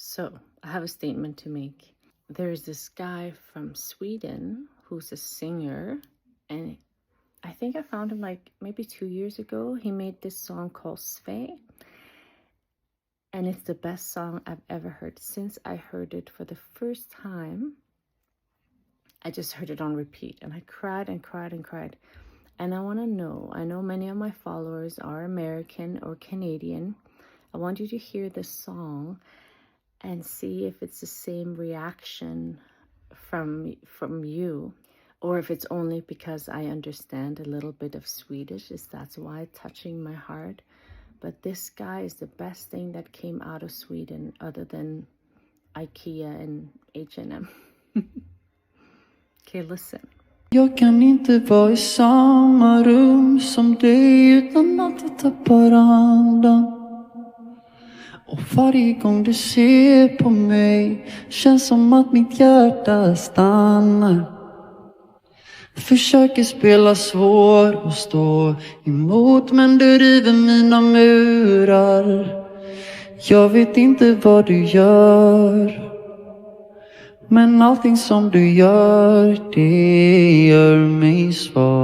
So, I have a statement to make. There's this guy from Sweden who's a singer, and I think I found him like maybe 2 years ago. He made this song called Sve, and it's the best song I've ever heard. Since I heard it for the first time, I just heard it on repeat, and I cried and cried and cried. And I want to know, I know many of my followers are American or Canadian. I want you to hear this song and see if it's the same reaction from you, or if it's only because I understand a little bit of Swedish, is that's why it's touching my heart. But this guy is the best thing that came out of Sweden other than IKEA and H&M. Okay, listen. Jag kan inte vara i samma rum som dig utan att vi tappar andan. Och varje gång du ser på mig känns som att mitt hjärta stannar. Försöker spela svår och stå emot, men du river mina murar. Jag vet inte vad du gör, men allting som du gör, det gör mig svag.